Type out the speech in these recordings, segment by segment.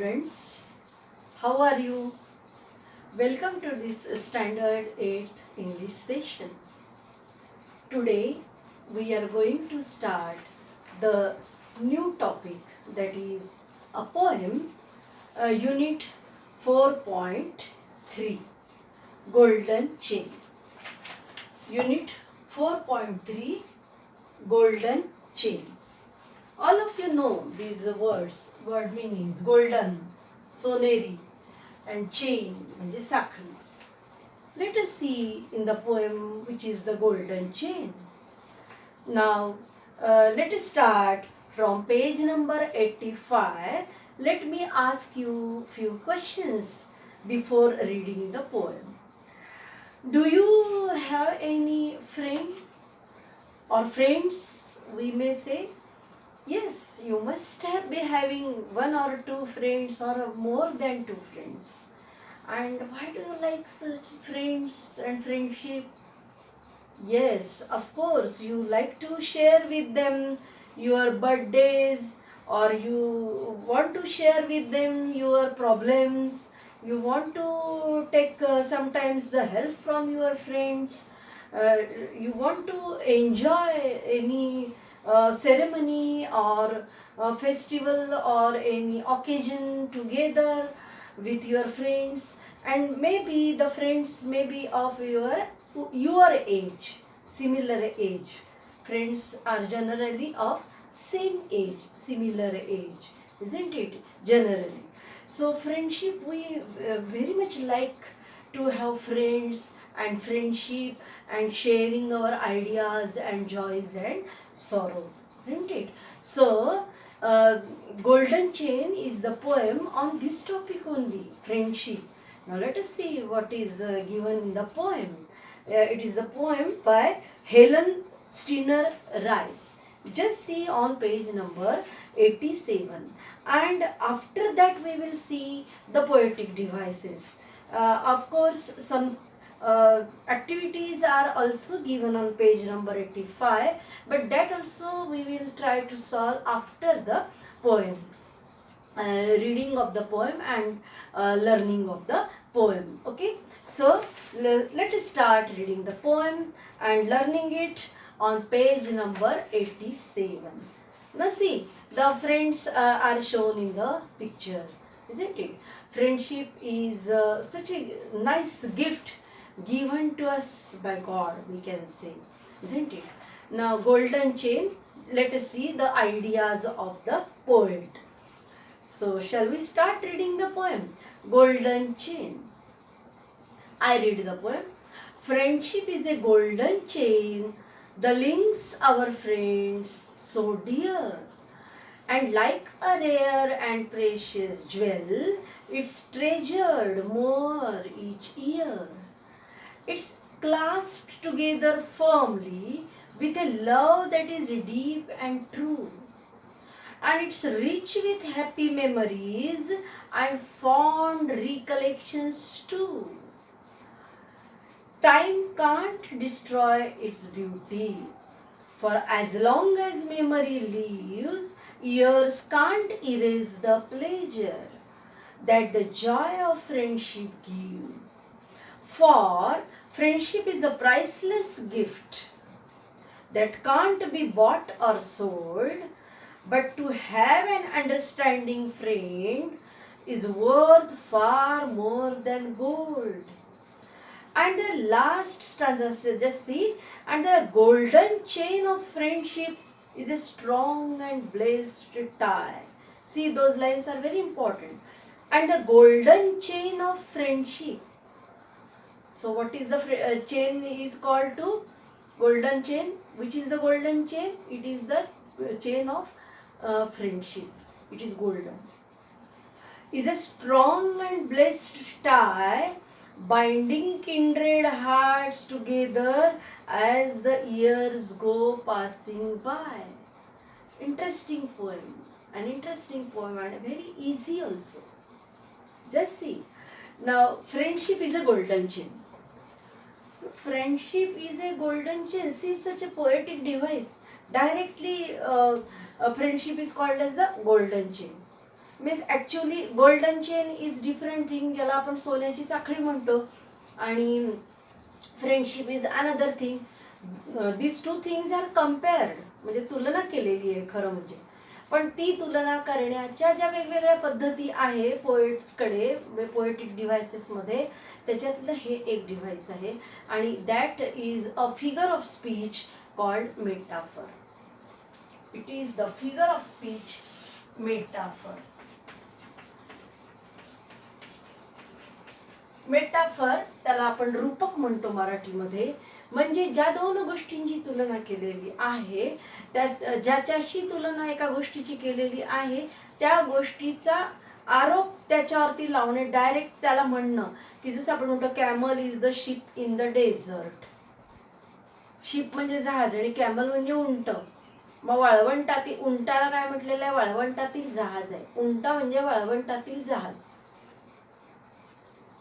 students, how are you? Welcome to this standard 8th English session. Today we are going to start the new topic, that is a poem, unit 4.3, Golden Chain. Unit 4.3, Golden Chain. All of you know these words, word meanings, golden, soneri and chain म्हणजे साखळी. Let us see in the poem which is the golden chain. Now let us start from page number 85. Let me ask you few questions before reading the poem. Do you have any friend or friends, we may say? Yes, you must be having one or two friends or more than two friends. And why do you like such friends and friendship? Yes, of course, you like to share with them your birthdays, or you want to share with them your problems. You want to take sometimes the help from your friends. You want to enjoy any ceremony or festival or any occasion together with your friends, and maybe the friends may be of your age, similar age. Friends are generally of same age, similar age, isn't it? Generally. So friendship, we very much like to have friends and friendship and sharing our ideas and joys and sorrows, isn't it? So Golden Chain is the poem on this topic only, friendship. Now let us see what is given in the poem. It is the poem by Helen Steiner Rice. Just see on page number 87, and after that we will see the poetic devices. Of course, some activities are also given on page number 85, but that also we will try to solve after the poem. Reading of the poem and learning of the poem. Okay, so let us start reading the poem and learning it on page number 87. Now see, the friends are shown in the picture, isn't it? Friendship is such a nice gift given to us by God, we can say, isn't it? Now golden chain, let us see the ideas of the poet. So shall we start reading the poem? Golden Chain. I read the poem. Friendship is a golden chain, the links our friends so dear, and like a rare and precious jewel, it's treasured more each year. It's clasped together firmly with a love that is deep and true, and it's rich with happy memories and fond recollections too. Time can't destroy its beauty, for as long as memory lives, years can't erase the pleasure that the joy of friendship gives. For friendship is a priceless gift that can't be bought or sold, but to have an understanding friend is worth far more than gold. And the last stanza, just see, and the golden chain of friendship is a strong and blessed tie. See, those lines are very important. And the golden chain of friendship. So what is the chain is called to? Golden chain. Which is the golden chain? It is the chain of friendship. It is golden. Is a strong and blessed tie, binding kindred hearts together as the years go passing by. Interesting poem. An interesting poem and very easy also. Just see. Now, friendship is a golden chain. Friendship is a golden chain. See, such a poetic device. Directly, friendship is called as the golden chain. Means actually golden chain is different thing, ज्याला आपण सोन्याची साखळी म्हणतो, आणि friendship is another thing. This two things are compared, म्हणजे तुलना केलेली आहे खरं म्हणजे. पण ती तुलना करण्याच्या ज्या वेगवेगळ्या पद्धती आहे पोएट्सकडे, पोएटिक डिव्हायसेसमध्ये, त्याच्यातलं हे एक डिव्हाइस आहे, आणि that is a figure of speech called metaphor. It is the figure of speech metaphor. Metaphor त्याला आपण रूपक म्हणतो मराठीमध्ये. म्हणजे ज्या दोन गोष्टींची तुलना केलेली आहे, त्यात ज्याच्याशी तुलना एका गोष्टीची केलेली आहे, त्या गोष्टीचा आरोप त्याच्यावरती लावणे, डायरेक्ट त्याला म्हणणं, की जसं आपण म्हणतो camel is the ship in the dessert. Ship म्हणजे जहाज आणि कॅमल म्हणजे उंट. मग वाळवंटातील उंटाला काय म्हटलेलं आहे? वाळवंटातील जहाज आहे. उंट म्हणजे वाळवंटातील जहाज.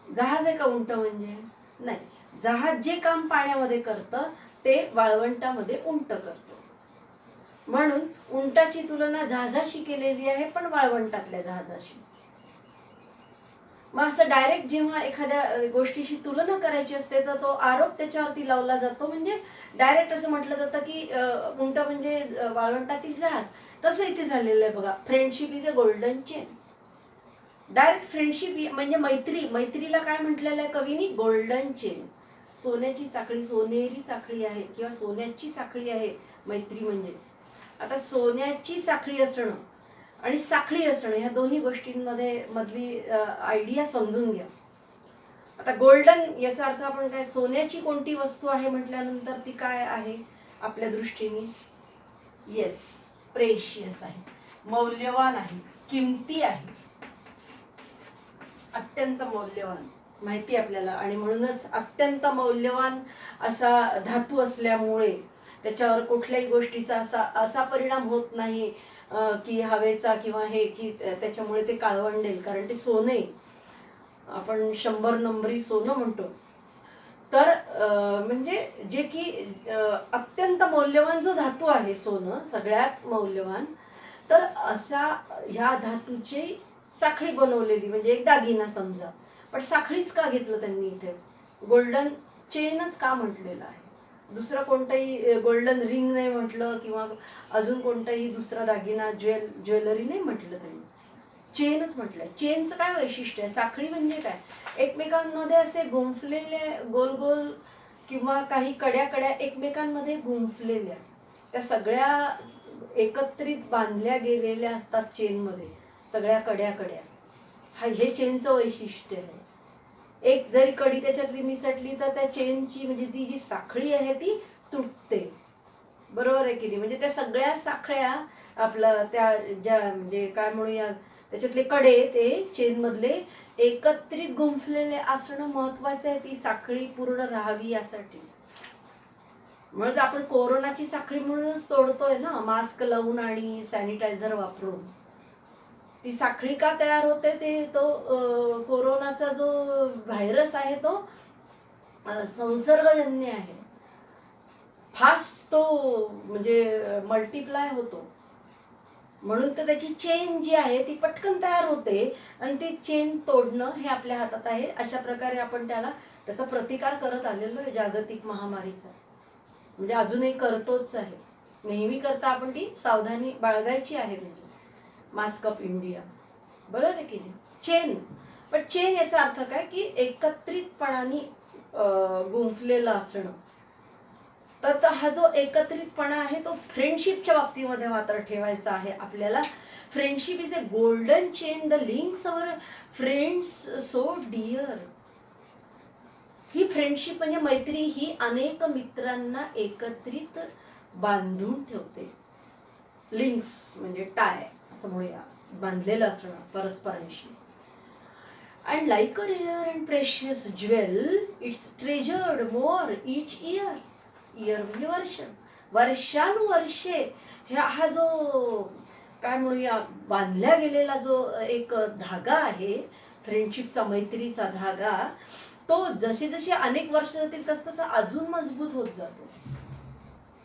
जहाज आहे का उंट म्हणजे? नाही. जहाज जे काम पाण्यामध्ये करतं ते वाळवंटामध्ये उंट करतो. म्हणून उंटाची तुलना जहाजाशी केलेली आहे, पण वाळवंटातल्या जहाजाशी. मग असं डायरेक्ट जेव्हा एखाद्या गोष्टीशी तुलना करायची असते तर तो आरोप त्याच्यावरती लावला जातो. म्हणजे डायरेक्ट असं म्हटलं जातं की उंट म्हणजे वाळवंटातील जहाज. तसं इथे झालेलं आहे बघा. Friendship is a golden chain. Direct friendship म्हणजे मैत्री. मैत्रीला काय म्हटलेलं आहे कवीनी? Golden chain. सोन्याची साखळी, सोनेरी साखळी आहे किंवा सोन्याची साखळी आहे मैत्री म्हणजे. आता सोन्याची साखळी असणं आणि साखळी असणं ह्या दोन्ही गोष्टींमध्ये मधली आयडिया समजून घ्या. आता गोल्डन याचा अर्थ आपण काय, सोन्याची कोणती वस्तू आहे म्हटल्यानंतर ती काय आहे आपल्या दृष्टीने? येस, प्रेशियस आहे, मौल्यवान आहे, किमती आहे, अत्यंत मौल्यवान माहिती आपल्याला. आणि म्हणूनच अत्यंत मौल्यवान असा धातू असल्यामुळे त्याच्यावर कुठल्याही गोष्टीचा असा परिणाम होत नाही की हवेचा किंवा हे की त्याच्यामुळे ते काळवंडेल, कारण ते सोने, आपण 100 नंबरी सोनं म्हणतो. तर म्हणजे जे की अत्यंत मौल्यवान जो धातू आहे सोनं, सगळ्यात मौल्यवान, तर असा ह्या धातूची साखळी बनवलेली, म्हणजे एक दागिना समजा. पण साखळीच का घेतलं त्यांनी इथे? गोल्डन चेनच का म्हटलेलं आहे? दुसरं कोणताही गोल्डन रिंग नाही म्हटलं किंवा अजून कोणताही दुसरा दागिना, ज्वेलरी नाही म्हटलं त्यांनी. चेनच म्हटलंय. चेनचं काय वैशिष्ट्य आहे? साखळी म्हणजे काय? एकमेकांमध्ये असे गुंफलेले गोल गोल किंवा काही कड्या कड्या एकमेकांमध्ये गुंफलेल्या, त्या सगळ्या एकत्रित बांधल्या गेलेल्या असतात चेनमध्ये, सगळ्या कड्या कड्या. हे चेनचं वैशिष्ट्य आहे. एक जरी कडी त्याच्यातली निसटली तर त्या चेनची म्हणजे ती जी साखळी आहे ती तुटते. बरोबर आहे की नाही? म्हणजे त्या सगळ्या साखळ्या आपलं त्या ज्या म्हणजे काय म्हणूया त्याच्यातले कडे ते चेन मधले एकत्रित गुंफलेले असणं महत्वाचं आहे, ती साखळी पूर्ण राहावी यासाठी. म्हणजे आपण कोरोनाची साखळी म्हणूनच तोडतोय ना, मास्क लावून आणि सॅनिटायझर वापरून. ती साखळी का तयार होते? ते तो कोरोनाचा जो व्हायरस आहे तो संसर्गजन्य आहे. फास्ट तो म्हणजे मल्टिप्लाय होतो, म्हणून तर त्याची चेन जी आहे ती पटकन तयार होते आणि ती चेन तोडणं हे आपल्या हातात आहे. अशा प्रकारे आपण त्याचा प्रतिकार करत आलेलो आहे जागतिक महामारीचा. म्हणजे अजूनही करतोच आहे, नेहमी करता आपण ती सावधानी बाळगायची आहे. म्हणजे मास्क ऑफ इंडिया, बरोबर आहे की नाही? चेन, पण चेन याचा अर्थ काय की एकत्रितपणाने गुंफलेला असणं. तर हा जो एकत्रितपणा आहे तो फ्रेंडशिपच्या बाबतीमध्ये मात्र ठेवायचा आहे आपल्याला. Friendship is a golden chain the links our friends so dear. ही फ्रेंडशिप म्हणजे मैत्री ही अनेक मित्रांना एकत्रित बांधून ठेवते. लिंक्स म्हणजे टाय असं म्हणूया, बांधलेलं असणं परस्परांशी. And like a rare and precious jewel, it's treasured more each year. Year म्हणजे वर्ष, वर्षानुवर्षे हा जो काय म्हणूया बांधल्या गेलेला जो एक धागा आहे फ्रेंडशिपचा, मैत्रीचा धागा, तो जशी जशी अनेक वर्ष जातील तसतसा अजून मजबूत होत जातो.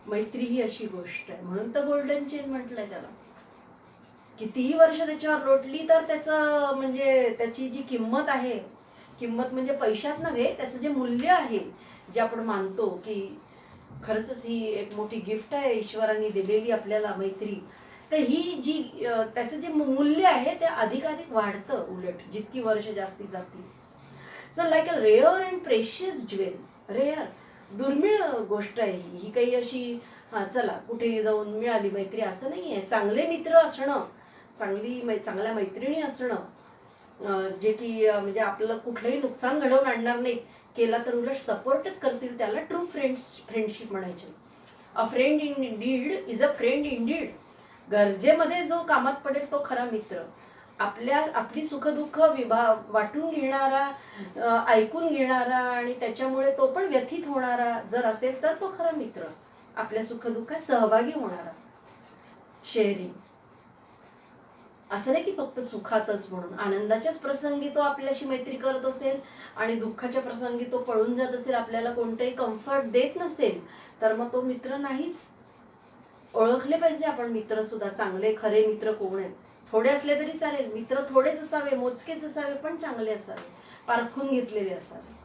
मैत्री ही अशी गोष्ट आहे, म्हणून तर गोल्डन चेन म्हटलंय त्याला. कितीही वर्ष त्याच्यावर लोटली तर त्याचं म्हणजे त्याची जी किंमत आहे, किंमत म्हणजे पैशात नव्हे, त्याचं जे मूल्य आहे, जे आपण मानतो की खरंच ही एक मोठी गिफ्ट आहे ईश्वराने दिलेली आपल्याला मैत्री, तर ही जी त्याचं जे मूल्य आहे ते अधिकाधिक वाढतं उलट जितकी वर्ष जास्ती जातील. So like a rare and precious jewel. Rare, दुर्मिळ गोष्ट आहे ही काही अशी हां चला कुठेही जाऊन मिळाली मैत्री असं नाही आहे. चांगले मित्र असणं, चांगल्या मैत्रिणी असणं, जे की म्हणजे आपलं कुठलंही नुकसान घडवून आणणार नाहीत, केला तर उलट सपोर्टच करतील, त्याला ट्रू फ्रेंडशिप म्हणायचे. A friend in deed is a friend in deed. गरजेमध्ये जो कामात पडेल तो खरा मित्र. आपली सुखदुःख वाटून घेणारा, ऐकून घेणारा आणि त्याच्यामुळे तो पण व्यथित होणारा जर असेल तर तो खरा मित्र. आपल्या सुखदुःखात सहभागी होणारा, शेअरिंग. असं नाही की फक्त सुखातच म्हणून, आनंदाच्याच प्रसंगी तो आपल्याशी मैत्री करत असेल आणि दुःखाच्या प्रसंगी तो पळून जात असेल, आपल्याला कोणतेही कम्फर्ट देत नसेल, तर मग तो मित्र नाहीच. ओळखले पाहिजे आपण मित्र सुद्धा, चांगले खरे मित्र कोण आहेत. थोडे असले तरी चालेल, मित्र थोडेच असावे, मोजकेच असावे, पण चांगले असावे, पारखून घेतलेले असावे,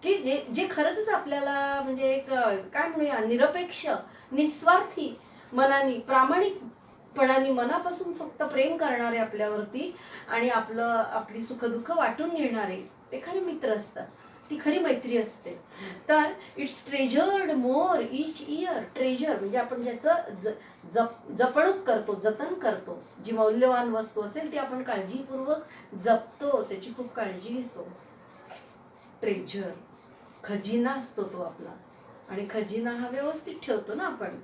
की जे जे खरंच आपल्याला म्हणजे एक काय म्हणूया निरपेक्ष, निस्वार्थी मनाने, प्रामाणिकपणाने, मनापासून फक्त प्रेम करणारे आपल्यावरती आणि आपली सुखदुःख वाटून घेणारे, ते खरे मित्र असतात. ती खरी मैत्री असते. तर it's treasured more each year. Treasure म्हणजे आपण ज्याचं जपणूक करतो, जतन करतो. जी मौल्यवान वस्तू असेल ती आपण काळजीपूर्वक जपतो, त्याची खूप काळजी घेतो. ट्रेजर, खजिना असतो तो आपला. आणि खजिना हा व्यवस्थित ठेवतो ना आपण,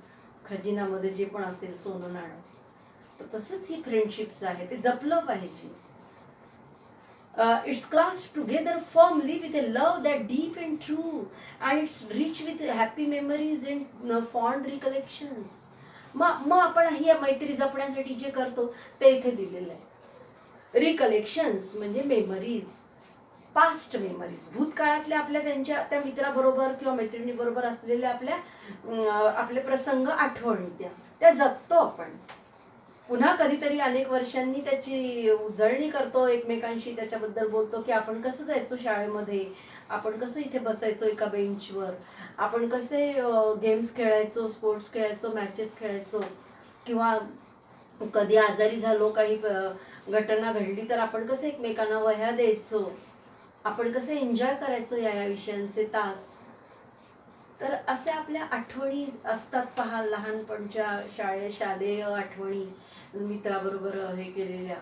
खजिनामध्ये जे पण असेल सोनं नाणं, तर तसंच ही फ्रेंडशिपचं आहे, ते जपलं पाहिजे. It's clasped together firmly with a love that deep and true, and it's rich with happy memories and fond recollections. मग आपण ही मैत्री जपण्यासाठी जे करतो ते इथे दिलेलं आहे. रिकलेक्शन्स म्हणजे मेमरीज, पास्ट मेमरीज, भूतकाळातल्या आपल्या त्या मित्राबरोबर किंवा मैत्रिणीबरोबर असलेल्या आपले प्रसंग, आठवणी त्या जपतो आपण. पुन्हा कधीतरी अनेक वर्षांनी त्याची उजळणी करतो, एकमेकांशी त्याच्याबद्दल बोलतो की आपण कसं जायचो शाळेमध्ये, आपण कसं इथे बसायचो एका बेंचवर, आपण कसे गेम्स खेळायचो, स्पोर्ट्स खेळायचो, मॅचेस खेळायचो, किंवा कधी आजारी झालो, काही घटना घडली तर आपण कसं एकमेकांना वह्या द्यायचो, आपण कसे एन्जॉय करायचो या विषयांचे तास. तर असे आपल्या आठवणी असतात पहा, लहानपणच्या शालेय आठवणी, मित्राबरोबर हे केलेल्या,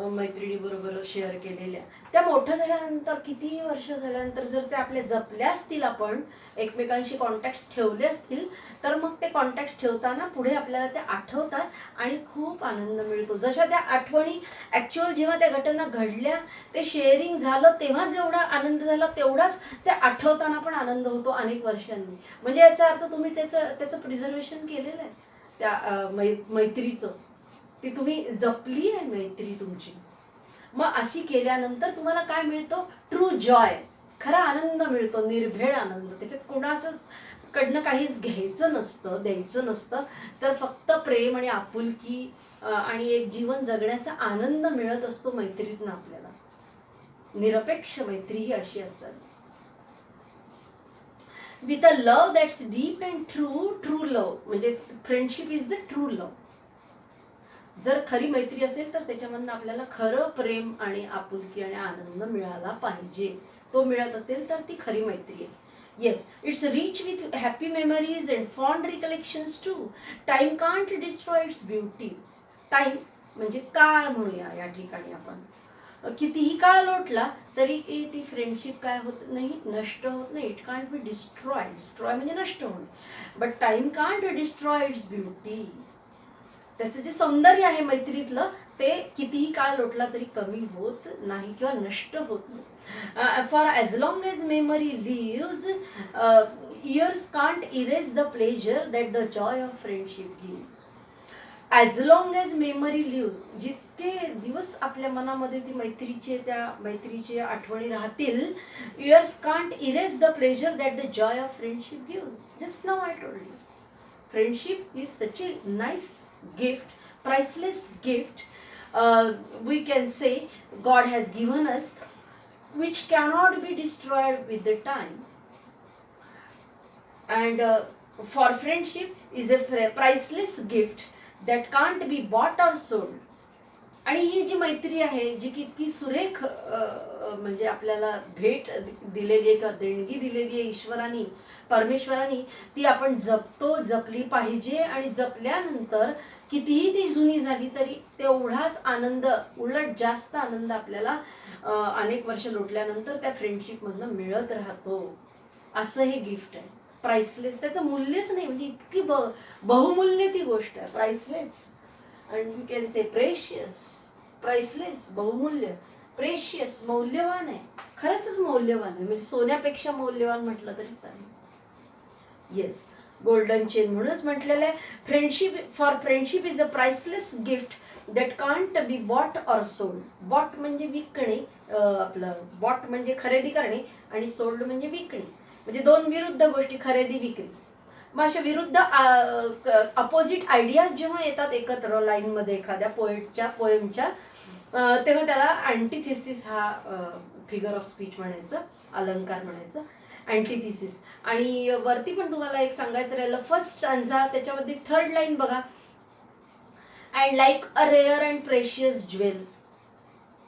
मैत्रिणीबरोबर शेअर केलेल्या. त्या मोठं झाल्यानंतर, कितीही वर्ष झाल्यानंतर जर ते आपल्या जपल्या असतील, आपण एकमेकांशी कॉन्टॅक्ट्स ठेवले असतील, तर मग ते कॉन्टॅक्ट्स ठेवताना पुढे आपल्याला ते आठवतात आणि खूप आनंद मिळतो. जशा त्या आठवणी ॲक्च्युअल जेव्हा त्या घटना घडल्या, ते शेअरिंग झालं तेव्हा जेवढा आनंद झाला तेवढाच ते आठवताना पण आनंद होतो अनेक वर्षांनी. म्हणजे याचा अर्थ तुम्ही त्याचं प्रिझर्वेशन केलेलं आहे, त्या मैत्रीचं. ती तुम्ही जपली आहे मैत्री तुमची. मग अशी केल्यानंतर तुम्हाला काय मिळतो? ट्रू जॉय, खरा आनंद मिळतो, निर्भेळ आनंद. त्याच्यात कोणाचंच कडनं काहीच घ्यायचं नसतं, द्यायचं नसतं, तर फक्त प्रेम आणि आपुलकी आणि एक जीवन जगण्याचा आनंद मिळत असतो मैत्रीतनं आपल्याला. निरपेक्ष मैत्री ही अशी असेल. With a love that's deep and true love, म्हणजे friendship is the true love. जर खरी मैत्री असेल तर त्याच्यामधनं आपल्याला खरं प्रेम आणि आपुलकी आणि आनंद मिळाला पाहिजे. तो मिळत असेल तर ती खरी मैत्री आहे. Yes, it's rich with happy memories and fond recollections too. Time can't destroy its beauty. Time म्हणजे काळ म्हणूया या ठिकाणी आपण. कितीही काळ लोटला तरी ती फ्रेंडशिप काय होत नाही, नष्ट होत नाही. It can't be destroy. Destroy म्हणजे नष्ट होणे. But time can't destroy its beauty. त्याचं जे सौंदर्य आहे मैत्रीतलं, ते कितीही काळ लोटला तरी कमी होत नाही किंवा नष्ट होत नाही. For as long as memory leaves, years can't erase the pleasure that the Joy of friendship gives. As long as memory leaves, जितके दिवस आपल्या मनामध्ये त्या मैत्रीचे आठवणी राहतील, years can't erase the pleasure that the Joy of friendship gives. Just now I told you, friendship is such A nice gift. priceless gift we can say God has given us, which cannot be destroyed with the time. And for friendship is a priceless gift that can't be bought or sold. आणि ही जी मैत्री आहे, जी की इतकी सुरेख म्हणजे आपल्याला भेट दिलेली आहे किंवा देणगी दिलेली आहे ईश्वराने, परमेश्वराने, ती आपण जपली पाहिजे. आणि जपल्यानंतर कितीही ती जुनी झाली तरी तेवढाच आनंद, उलट जास्त आनंद आपल्याला अनेक वर्ष लोटल्यानंतर त्या फ्रेंडशिपमधनं मिळत राहतो. असं हे गिफ्ट आहे प्राइसलेस. त्याचं मूल्यच नाही, म्हणजे इतकी बहुमूल्य ती गोष्ट आहे. Priceless and you can say precious, priceless, बहुमूल्य, precious, मौल्यवान आहे. खरंच मौल्यवान आहे, म्हणजे सोन्यापेक्षा मौल्यवान म्हटलं तरी चालेल. येस, गोल्डन चेन म्हणूनच म्हटलेलं आहे. Friendship is a priceless gift that can't be bought or sold. Bought म्हणजे विकणे, आपलं बॉट म्हणजे खरेदी करणे आणि सोल्ड म्हणजे विकणे. म्हणजे दोन विरुद्ध गोष्टी, खरेदी विक्री. मग अशा विरुद्ध अपोजिट आयडियाज जेव्हा येतात एकत्र लाईनमध्ये एखाद्या पोएमच्या, तेव्हा त्याला अँटिथिसिस हा फिगर ऑफ स्पीच म्हणायचं, अलंकार म्हणायचं, अँटिथिसिस. आणि वरती पण तुम्हाला एक सांगायचं राहिलं, फर्स्ट स्टांझा त्याच्यामध्ये थर्ड लाईन बघा, and like a rare and precious jewel.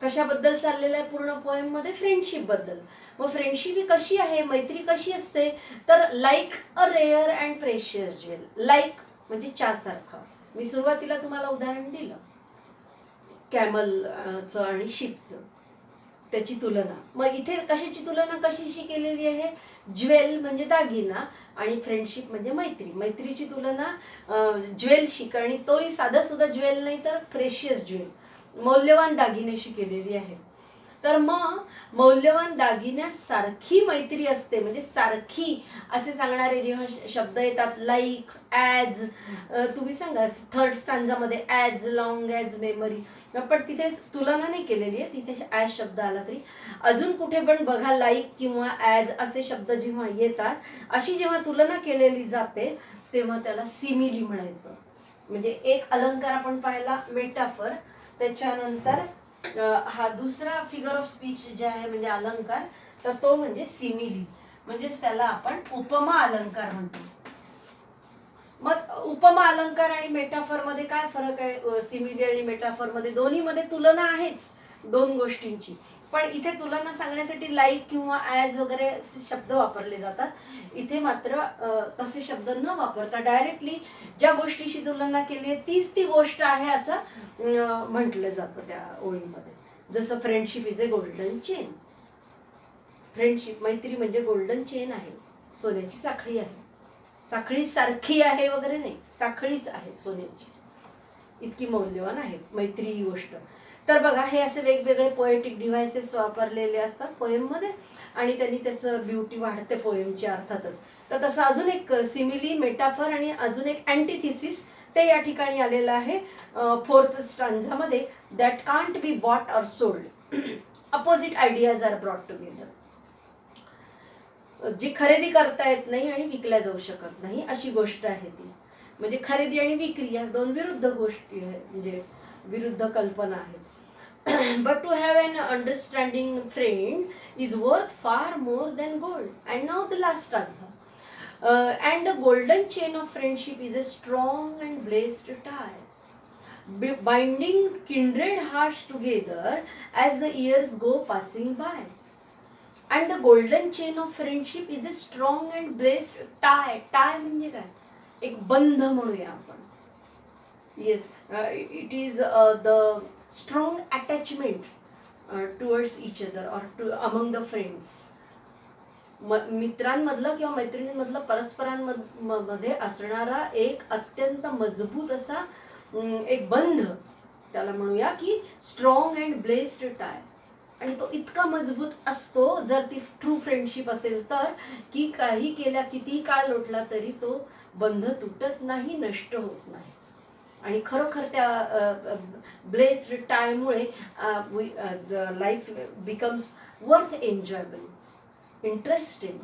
कशाबद्दल चाललेलं आहे पूर्ण पोएम मध्ये? फ्रेंडशिप बद्दल. मग फ्रेंडशिप ही कशी आहे, मैत्री कशी असते, तर like a rare and precious jewel. Like म्हणजे चहासारखं. मी सुरुवातीला तुम्हाला उदाहरण दिलं कॅमलचं आणि शिपचं, त्याची तुलना. मग इथे कशाची तुलना कशीशी केलेली आहे? ज्वेल म्हणजे दागिना आणि फ्रेंडशिप म्हणजे मैत्री. मैत्रीची तुलना ज्वेलशी, आणि तोही साधा सुद्धा ज्वेल नाही तर प्रेशियस ज्वेल, मौल्यवान दागिन्याशी केलेली आहे. तर मग मौल्यवान दागिन्यासारखी मैत्री असते, म्हणजे सारखी असे सांगणारे जेव्हा शब्द येतात, लाईक, ॲज, तुम्ही सांगा थर्ड स्टांझामध्ये ॲज लॉंग ॲज मेमरी, पण तिथे तुलना नाही केलेली आहे, तिथे ॲज शब्द आला तरी. अजून कुठे पण बघा लाईक किंवा ॲज असे शब्द जेव्हा येतात, अशी जेव्हा तुलना केलेली जाते तेव्हा त्याला सिमिली म्हणायचं. म्हणजे एक अलंकार आपण पाहिला मेटाफर, त्याच्यानंतर हा दुसरा फिगर ऑफ स्पीच जे आहे म्हणजे अलंकार, तर तो म्हणजे सिमिली, म्हणजेच त्याला आपण उपमा अलंकार म्हणतो. मग उपमा अलंकार आणि मेटाफर मध्ये काय फरक आहे? सिमिली आणि मेटाफर मध्ये दोन्ही मध्ये तुलना आहेच दोन गोष्टींची, पण इथे तुलना सांगण्यासाठी लाईक किंवा ॲज वगैरे शब्द वापरले जातात. इथे मात्र तसे शब्द न वापरता डायरेक्टली ज्या गोष्टीशी तुलना केली आहे तीच ती गोष्ट आहे असं म्हटलं जातं त्या ओळीमध्ये. जसं friendship is a golden chain. Friendship, मैत्री म्हणजे गोल्डन चेन आहे, सोन्याची साखळी आहे. साखळी सारखी आहे वगैरे नाही, साखळीच आहे सोन्याची, इतकी मौल्यवान आहे मैत्री ही गोष्ट. तर बघा, हे असे वेगवेगळे पोएटिक डिव्हायसेस वापरलेले असतात पोएममध्ये आणि त्यांनी त्याचं ब्युटी वाढते पोएमची अर्थातच. तर तसं अजून एक सिमिली, मेटाफर आणि अजून एक अँटिथिसिस ते या ठिकाणी आलेलं आहे फोर्थ स्टांझामध्ये. That can't be bought or sold, opposite ideas are brought together. जी खरेदी करता येत नाही आणि विकल्या जाऊ शकत नाही अशी गोष्ट आहे ती. म्हणजे खरेदी आणि विक्री या दोन विरुद्ध गोष्टी आहे, म्हणजे विरुद्ध कल्पना आहेत. But to have an understanding friend is worth far more than gold. And now the last stanza. And the golden chain of friendship is a strong and blessed tie, binding kindred hearts together as the years go passing by. And the golden chain of friendship is a strong and blessed tie. Tie म्हणजे काय? एक बंध म्हणूया आपण. Yes, it is the strong attachment towards each other or among the friends. मित्रांमधलं किंवा मैत्रिणींमधलं परस्परांमध्ये असणारा एक अत्यंत मजबूत असा एक बंध, त्याला म्हणूया की स्ट्रॉंग अँड ब्लेस्ड टाय. आणि तो इतका मजबूत असतो जर ती ट्रू फ्रेंडशिप असेल तर, की काही केल्या किती काळ लोटला तरी तो बंध तुटत नाही, नष्ट होत नाही. आणि खरोखर त्या ब्लेस्ड टायमुळे life becomes worth enjoyable, interesting.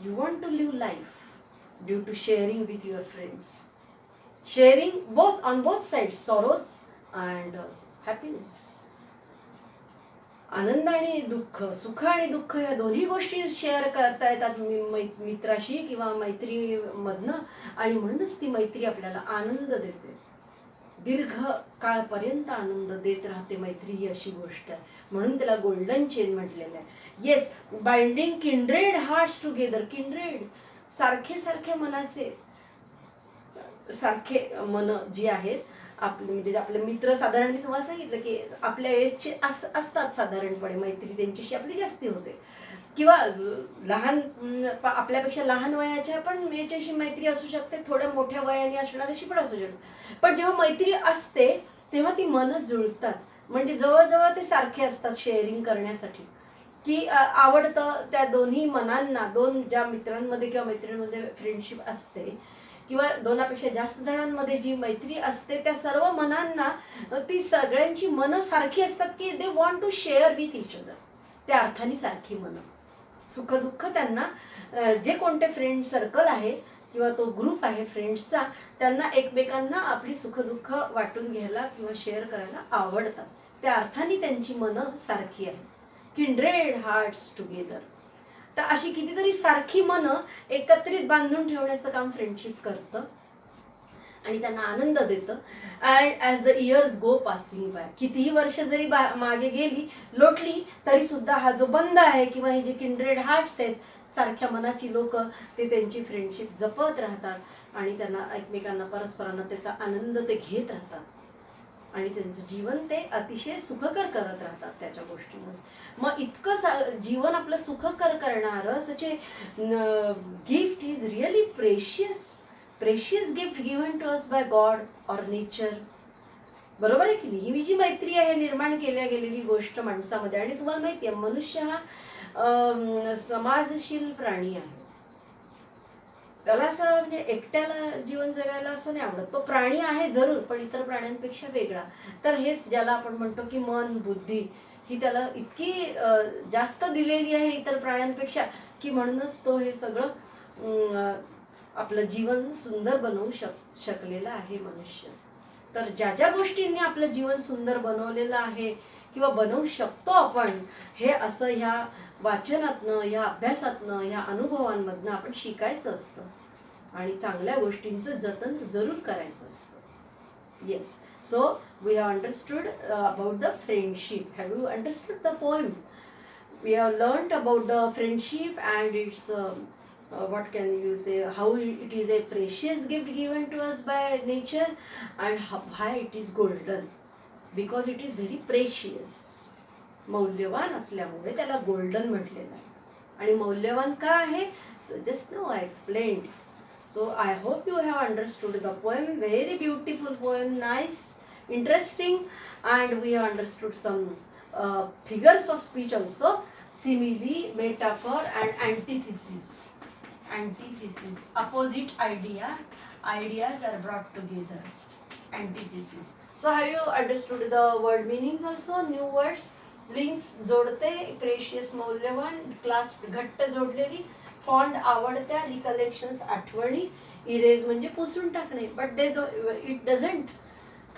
You want to live life due to sharing with your friends. sharing both on both sides sorrows and happiness. आनंद आणि दुःख, सुख आणि दुःख या दोन्ही गोष्टी शेअर करता येतात मित्राशी किंवा मैत्रीमधनं, आणि म्हणूनच ती मैत्री आपल्याला आनंद देते. दीर्घ काळपर्यंत आनंद देत राहते मैत्री ही अशी गोष्ट आहे, म्हणून त्याला गोल्डन चेन म्हटलेलं आहे. Yes, binding kindred hearts together. Kindred सारखे सारखे मनाचे, सारखे मन जी आहेत आपले, म्हणजे आपले मित्र साधारण मी तुम्हाला सांगितलं की आपल्या एजचे असतात साधारणपणे, मैत्री त्यांच्याशी आपली जास्ती होते, किंवा लहान आपल्यापेक्षा लहान वयाच्या पण याच्याशी मैत्री असू शकते, थोड्या मोठ्या वयाने असणाऱ्याशी पण असू शकते. पण जेव्हा मैत्री असते तेव्हा ती मनं जुळतात, म्हणजे जवळजवळ ते सारखे असतात शेअरिंग करण्यासाठी, की आवडतं त्या दोन्ही मनांना. दोन ज्या मित्रांमध्ये किंवा मैत्रिणींमध्ये फ्रेंडशिप असते किंवा दोनापेक्षा जास्त जणांमध्ये जी मैत्री असते, त्या सर्व मनांना ती सगळ्यांची मनं सारखी असतात, की they want to share with each other. त्या अर्थाने सारखी मनं, सुखदुःख त्यांना, जे कोणते फ्रेंड सर्कल आहे किंवा तो ग्रुप आहे फ्रेंड्सचा, त्यांना एकमेकांना आपली सुखदुःख वाटून घ्यायला किंवा शेअर करायला आवडतात. त्या अर्थाने त्यांची मनं सारखी आहे. Kindred hearts together. तर अशी कितीतरी सारखी मनं एकत्रित बांधून ठेवण्याचं काम फ्रेंडशिप करतं आणि त्यांना आनंद देतं. And as the years go passing bye, कितीही वर्ष जरी मागे गेली, लोटली, तरी सुद्धा हा जो बंध आहे किंवा हे जे किंड्रेड हार्ट्स आहेत, सारख्या मनाची लोक, ते त्यांची फ्रेंडशिप जपत राहतात आणि त्यांना एकमेकांना परस्परांना त्याचा आनंद ते घेत राहतात आणि त्यांचं जीवन ते अतिशय सुखकर करत राहतात त्याच्या गोष्टींमध्ये. मग इतकं जीवन आपलं सुखकर करणारं such gift is really precious gift given to us by God or nature. बरोबर आहे की नाही? ही जी मैत्री आहे निर्माण केल्या गेलेली गोष्ट माणसामध्ये. आणि तुम्हाला माहिती आहे, मनुष्य हा समाजशील प्राणी आहे. त्याला असं म्हणजे एकट्याला जीवन जगायला असं नाही आवडत. तो प्राणी आहे जरूर, पण इतर प्राण्यांपेक्षा वेगळा. तर हेच ज्याला आपण म्हणतो की मन बुद्धी ही त्याला इतकी जास्त दिलेली आहे इतर प्राण्यांपेक्षा, की म्हणूनच तो हे सगळं आपलं जीवन सुंदर बनवू शकलेला आहे मनुष्य. तर ज्या ज्या गोष्टींनी आपलं जीवन सुंदर बनवलेलं आहे किंवा बनवू शकतो आपण, हे असं ह्या वाचनातनं, ह्या अभ्यासातनं, ह्या अनुभवांमधनं आपण शिकायचं असतं आणि चांगल्या गोष्टींचं जतन जरूर करायचं असतं. Yes, so we have understood about the friendship. Have you understood the poem? We have learned about the friendship and it's what can you say, how it is a precious gift given to us by nature, and why it is golden, because it is very precious. मौल्यवान असल्यामुळे त्याला golden म्हटलेलं आहे. आणि मौल्यवान का आहे? Just now I explained. So I hope you have understood the poem. Very beautiful poem, nice, interesting, and we have understood some figures of speech also, simile, metaphor and antithesis. Opposite ideas are brought together. Antithesis. So have you understood the word meanings also? New words, links जोडते, precious मौल्यवान, clasp घट्ट जोडलेली, fond आवडत्या, recollections आठवणी, erase म्हणजे पुसून टाकणे. But it doesn't.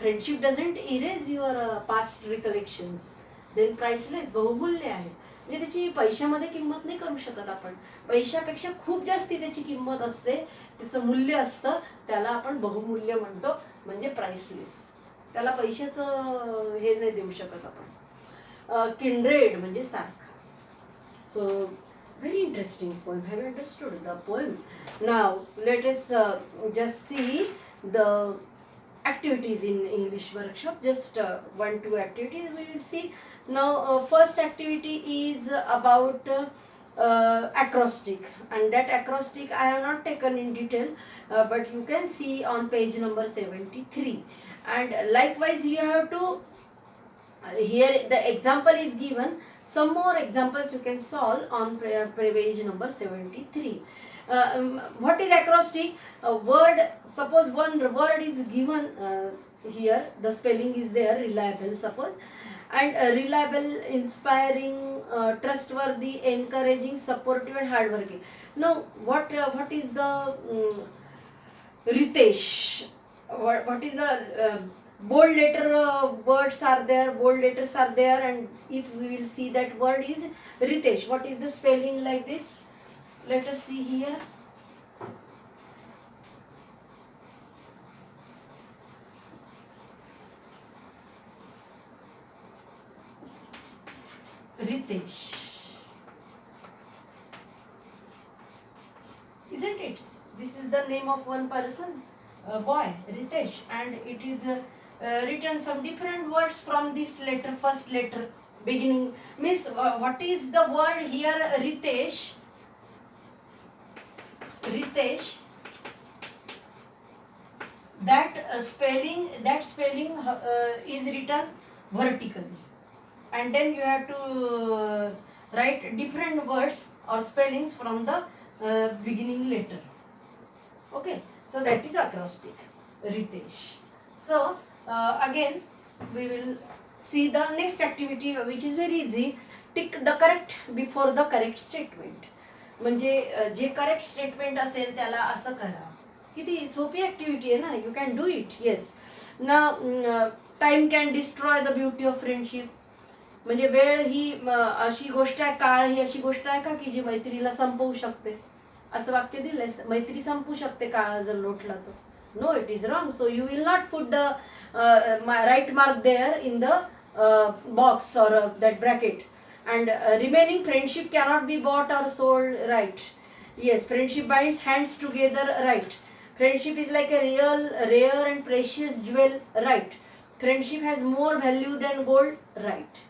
Friendship doesn't erase your past recollections. Then priceless, बहुमूल्य आहे. म्हणजे त्याची पैशामध्ये किंमत नाही करू शकत आपण. पैशापेक्षा खूप जास्ती त्याची किंमत असते, त्याचं मूल्य असतं. त्याला आपण बहुमूल्य म्हणतो, म्हणजे प्राइसलेस. त्याला पैशाचं हे नाही देऊ शकत आपण. किंड्रेड म्हणजे सारखा. So very interesting poem. Have you understood the poem? Now let us just see the activities in English workshop. Just 1-2 activities we will see. Now first activity is about acrostic, and that acrostic I have not taken in detail, but you can see on page number 73. And likewise you have to, here the example is given, some more examples you can solve on page number 73. What is acrostic? A word, suppose one word is given here, the spelling is there, reliable suppose, and reliable, inspiring, trustworthy, encouraging, supportive and hardworking. Now what is the Ritesh? what is the bold letter words are there, bold letters are there, and if we will see that word is Ritesh. What is the spelling like this? Let us see here. Ritesh, isn't it? This is the name of one person, boy, Ritesh, and it is written some different words from this letter, first letter beginning. Means what is the word here? Ritesh. That spelling is written vertically, and then you have to write different words or spellings from the beginning letter. Okay, so that is acrostic, Ritesh. So again we will see the next activity, which is very easy. Tick the correct before the correct statement. म्हणजे जे correct statement असेल त्याला असं करा. किती सोपी activity आहे ना. You can do it. Yes ना. Time can destroy the beauty of friendship. म्हणजे वेळ ही अशी गोष्ट आहे, काळ ही अशी गोष्ट आहे का की जी मैत्रीला संपवू शकते. असं वाक्य दिलंय, मैत्री संपू शकते काळ जर लोटला तर. No, it is wrong. So you will not put the right mark there in the box or that bracket. And remaining friendship cannot be bought or sold, right? Yes, friendship binds hands together, right? Friendship is like a real, rare and precious jewel, right? Friendship has more value than gold, right?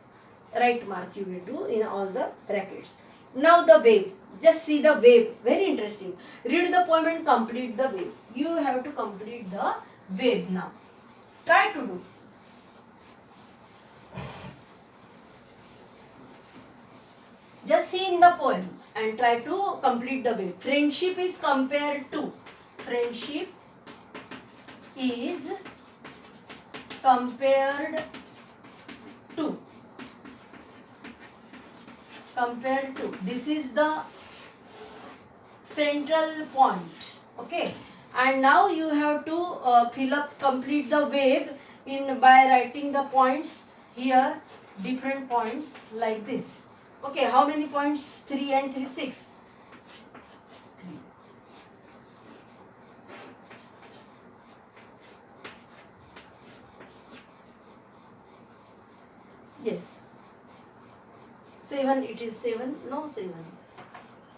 Right mark you will do in all the brackets. Now the wave. Just see the wave. Very interesting. Read the poem and complete the wave. You have to complete the wave now. Try to do. Just see in the poem and try to complete the wave. Friendship is compared to. Friendship is compared to. Compared to. This is the central point. Okay. And now you have to complete the wave by writing the points here. Different points like this. Okay, how many points? 3 and 3, 6. 3. Yes. 7, it is 7. No, 7.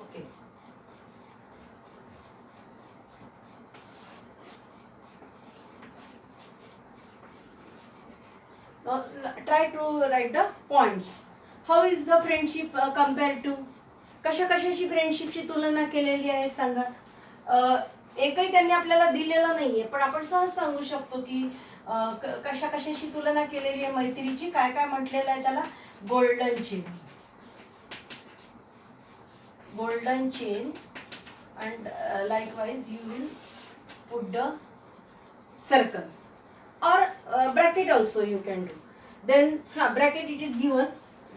Okay. Now try to write the points. How is the friendship compared to? कशा कशाची फ्रेंडशिपची तुलना केलेली आहे सांगा. एकही त्यांनी आपल्याला दिलेला नाहीये, पण आपण सहज सांगू शकतो की कशा कशाची तुलना केलेली आहे मैत्रीची. काय काय म्हटलेलं आहे त्याला? Golden chain. Golden chain. and likewise you will put the circle or bracket also you can do. Then bracket it is given.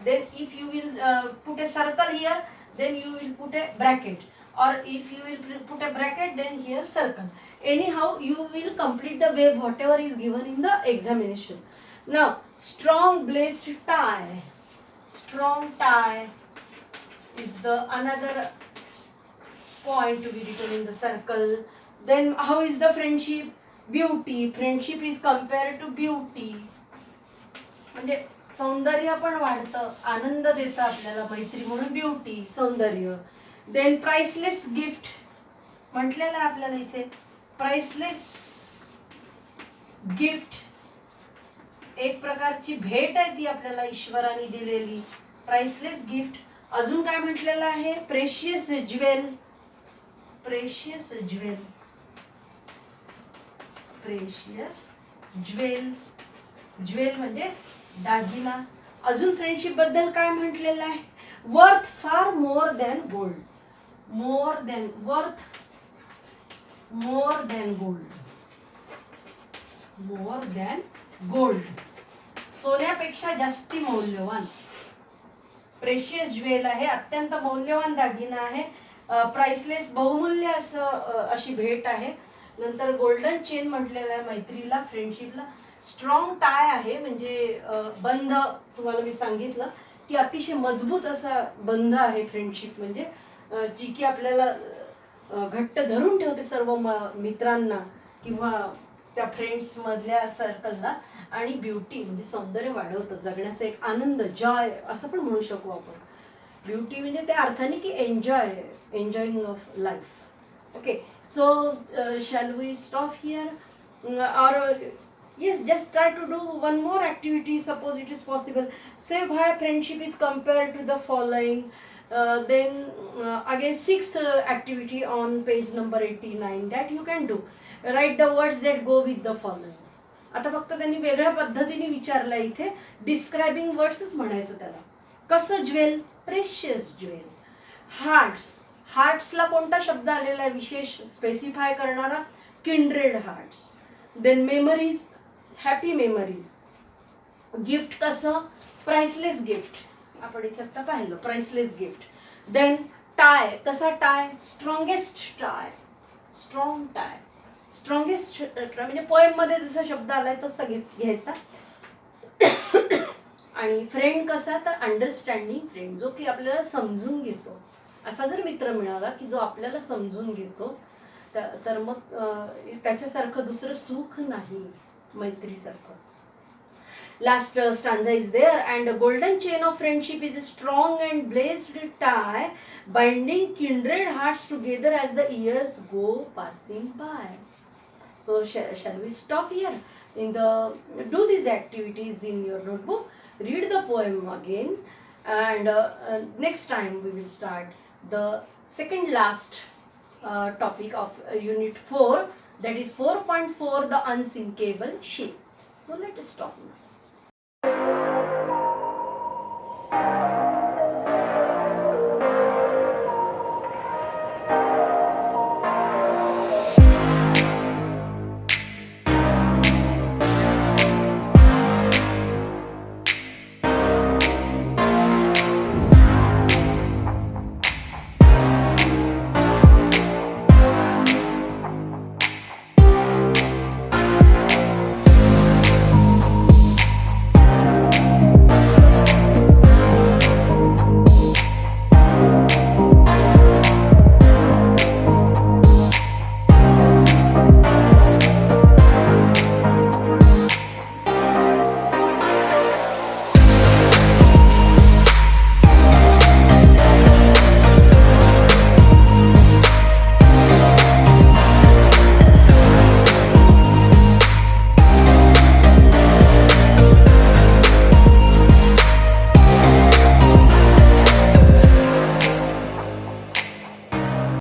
Then if you will put a circle here, then you will put a bracket, or if you will put a bracket, then here circle. Anyhow you will complete the wave whatever is given in the examination. Now strong blazed tie. Strong tie is the another point to be written in the circle. Then how is the friendship? Beauty. Friendship is compared to beauty. म्हणजे सौंदर्य पण वाढतं, आनंद देतं आपल्याला मैत्री म्हणून beauty, सौंदर्य. Then priceless gift म्हटलेलं आहे आपल्याला इथे. प्राइसलेस गिफ्ट एक प्रकारची भेट आहे ती आपल्याला ईश्वराने दिलेली. Priceless gift. अजून काय म्हटलेलं आहे? Precious jewel. Precious jewel. Precious jewel. Jewel म्हणजे दागिना. अजून फ्रेंडशिप बद्दल काय म्हटलेलं आहे? वर्थ फार more than gold. More than worth. More than gold. More than gold. सोन्यापेक्षा जास्ती मौल्यवान. प्रेशियस ज्वेल आहे, अत्यंत मौल्यवान दागिना आहे. प्राइसलेस बहुमूल्य अशी भेट आहे. नंतर गोल्डन चेन म्हटलेलं आहे मैत्रीला, फ्रेंडशिपला. स्ट्रॉंग टाय आहे म्हणजे बंध. तुम्हाला मी सांगितलं की अतिशय मजबूत असा बंध आहे फ्रेंडशिप म्हणजे, जी की आपल्याला घट्ट धरून ठेवते सर्व मित्रांना किंवा त्या फ्रेंड्स मधल्या सर्कलला. आणि ब्युटी म्हणजे सौंदर्य वाढवतं, जगण्याचा एक आनंद, जॉय असं पण म्हणू शकू आपण. ब्युटी म्हणजे त्या अर्थाने की enjoying of life. Okay, so shall we stop here? Or yes, just try to do one more activity. Suppose it is possible. Say why friendship is compared to the following. Then again, sixth activity on page number 89 that you can do. Write the words that go with the following. आता फक्त त्यांनी वेगळ्या पद्धतीने विचारलं इथे. Describing वर्ड्सच म्हणायचं त्याला. कसं ज्वेल, प्रेशियस ज्वेल. हार्ट्स, हार्ट्सला कोणता शब्द आलेला आहे विशेष स्पेसिफाय करणारा, kindred hearts. Then memories, happy memories. Gift कसं, प्राइसलेस गिफ्ट, आपण इथे आता पाहिलं प्राइसलेस गिफ्ट. देन टाय, कसा tie, strongest tie, strong tie. Strongest tie म्हणजे पोएम मध्ये जसा शब्द आलाय तसा घ्यायचा. आणि फ्रेंड कसा, तर अंडरस्टँडिंग फ्रेंड, जो की आपल्याला समजून घेतो. असा जर मित्र मिळाला की जो आपल्याला समजून घेतो, तर मग त्याच्यासारखं दुसरं सुख नाही मैत्रीसारखं. Last stanza is there. And golden chain of friendship is a strong and blessed tie binding kindred hearts together as the years go passing by. So shall we stop here in the do these activities in your notebook, read the poem again, and next time we will start the second last topic of unit 4, that is 4.4, the unsinkable ship. So let us stop now.